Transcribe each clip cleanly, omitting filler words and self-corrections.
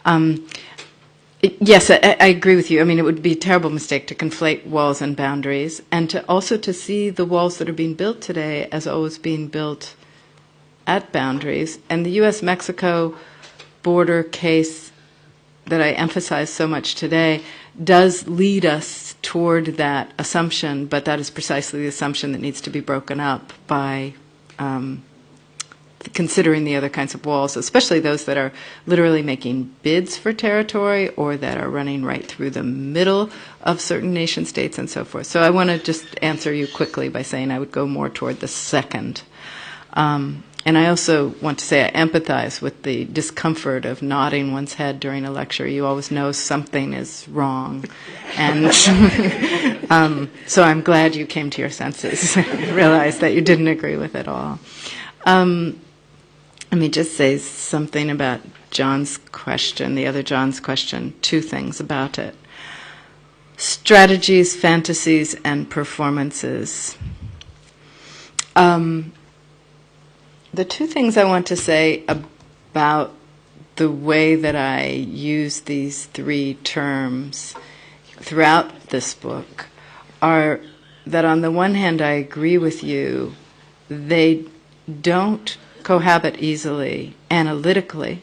Yes, I agree with you. I mean, it would be a terrible mistake to conflate walls and boundaries, and to see the walls that are being built today as always being built at boundaries. And the U.S.-Mexico border case that I emphasize so much today does lead us toward that assumption, but that is precisely the assumption that needs to be broken up by considering the other kinds of walls, especially those that are literally making bids for territory or that are running right through the middle of certain nation states and so forth. So I want to just answer you quickly by saying I would go more toward the second. And I also want to say I empathize with the discomfort of nodding one's head during a lecture. You always know something is wrong. And so I'm glad you came to your senses and realized that you didn't agree with it all. Let me just say something about John's question, the other John's question, two things about it. Strategies, fantasies, and performances. The two things I want to say about the way that I use these three terms throughout this book are that on the one hand I agree with you, they don't cohabit easily analytically,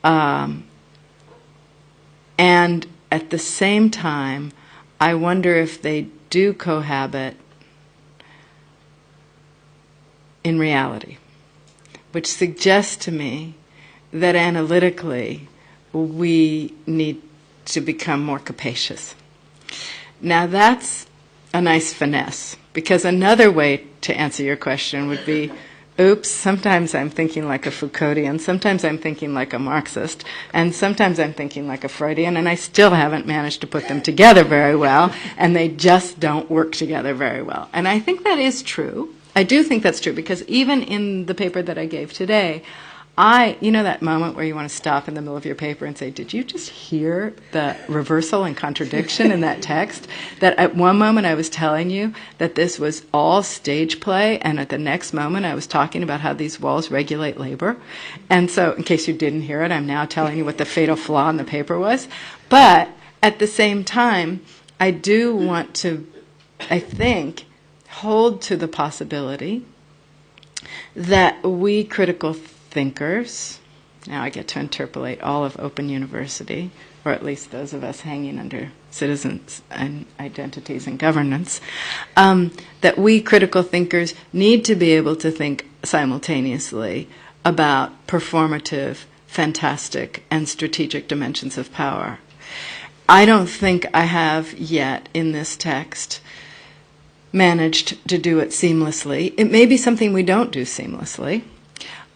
and at the same time I wonder if they do cohabit in reality, which suggests to me that analytically we need to become more capacious. Now that's a nice finesse, because another way to answer your question would be, oops, sometimes I'm thinking like a Foucauldian, sometimes I'm thinking like a Marxist, and sometimes I'm thinking like a Freudian, and I still haven't managed to put them together very well, and they just don't work together very well. And I think that is true. I do think that's true, because even in the paper that I gave today, you know that moment where you want to stop in the middle of your paper and say, did you just hear the reversal and contradiction in that text? That at one moment I was telling you that this was all stage play, and at the next moment I was talking about how these walls regulate labor. And so, in case you didn't hear it, I'm now telling you what the fatal flaw in the paper was. But at the same time, I do want to, I think, hold to the possibility that we critical thinkers, now I get to interpolate all of Open University, or at least those of us hanging under citizens and identities and governance, that we critical thinkers need to be able to think simultaneously about performative, fantastic, and strategic dimensions of power. I don't think I have yet in this text managed to do it seamlessly. It may be something we don't do seamlessly.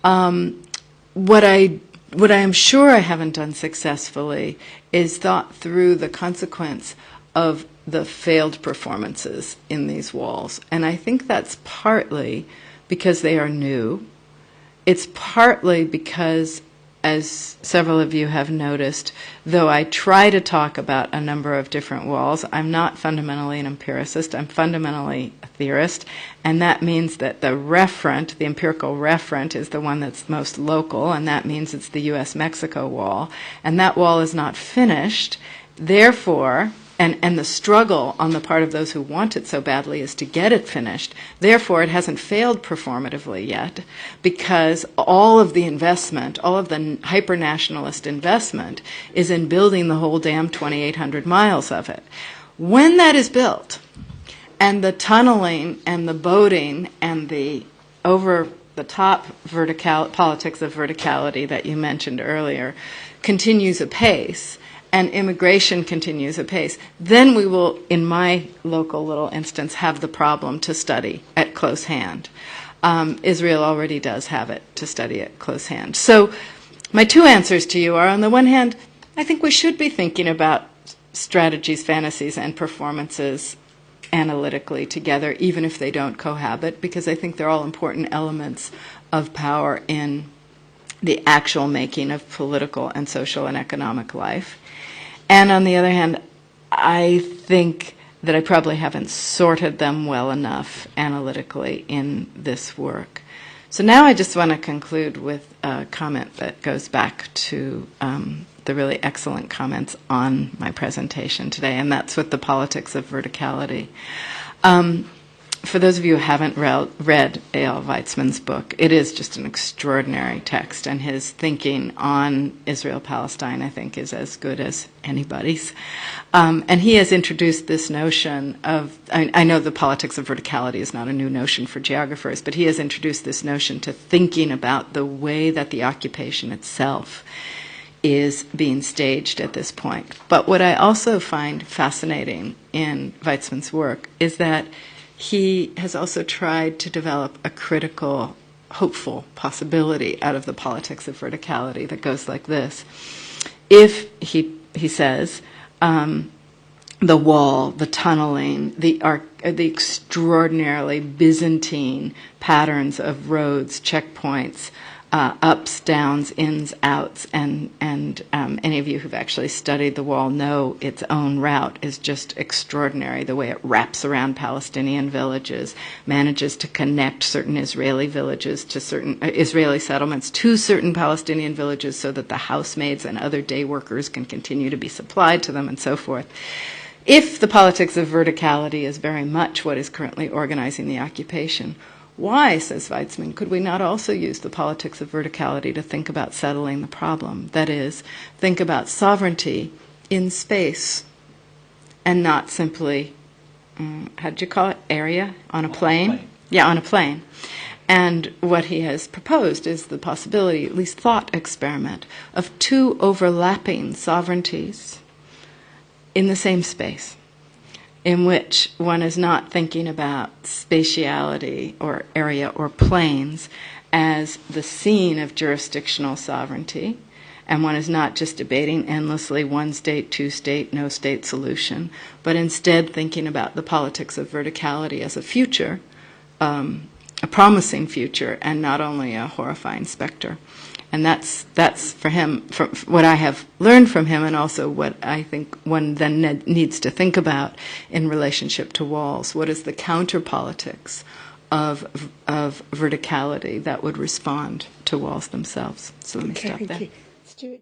What I am sure I haven't done successfully is thought through the consequence of the failed performances in these walls. And I think that's partly because they are new. It's partly because, as several of you have noticed, though I try to talk about a number of different walls, I'm not fundamentally an empiricist. I'm fundamentally a theorist, and that means that the referent, the empirical referent, is the one that's most local, and that means it's the U.S.-Mexico wall, and that wall is not finished. Therefore, and the struggle on the part of those who want it so badly is to get it finished. Therefore, it hasn't failed performatively yet, because all of the investment, all of the hyper-nationalist investment, is in building the whole damn 2,800 miles of it. When that is built, and the tunneling and the boating and the over-the-top politics of verticality that you mentioned earlier continues apace, and immigration continues apace, then we will, in my local little instance, have the problem to study at close hand. Israel already does have it to study at close hand. So my two answers to you are, on the one hand, I think we should be thinking about strategies, fantasies, and performances analytically together, even if they don't cohabit, because I think they're all important elements of power in the actual making of political and social and economic life. And on the other hand, I think that I probably haven't sorted them well enough analytically in this work. So now I just want to conclude with a comment that goes back to the really excellent comments on my presentation today, and that's with the politics of verticality. For those of you who haven't read A.L. Weizmann's book, it is just an extraordinary text, and his thinking on Israel-Palestine, I think, is as good as anybody's. And he has introduced this notion of, I know the politics of verticality is not a new notion for geographers, but he has introduced this notion to thinking about the way that the occupation itself is being staged at this point. But what I also find fascinating in Weizmann's work is that he has also tried to develop a critical, hopeful possibility out of the politics of verticality that goes like this. If, he says, the wall, the tunneling, the extraordinarily Byzantine patterns of roads, checkpoints, ups, downs, ins, outs, and any of you who've actually studied the wall know its own route is just extraordinary. The way it wraps around Palestinian villages, manages to connect certain Israeli villages to certain Israeli settlements to certain Palestinian villages so that the housemaids and other day workers can continue to be supplied to them and so forth. If the politics of verticality is very much what is currently organizing the occupation, why, says Weizmann, could we not also use the politics of verticality to think about settling the problem? That is, think about sovereignty in space and not simply, how did you call it, area? On a plane? Yeah, on a plane. And what he has proposed is the possibility, at least thought experiment, of two overlapping sovereignties in the same space, in which one is not thinking about spatiality or area or planes as the scene of jurisdictional sovereignty, and one is not just debating endlessly one state, two state, no state solution, but instead thinking about the politics of verticality as a future, a promising future, and not only a horrifying specter. And that's for him, from what I have learned from him, and also what I think one then needs to think about in relationship to walls. What is the counter politics of verticality that would respond to walls themselves? So let me stop there. Stuart.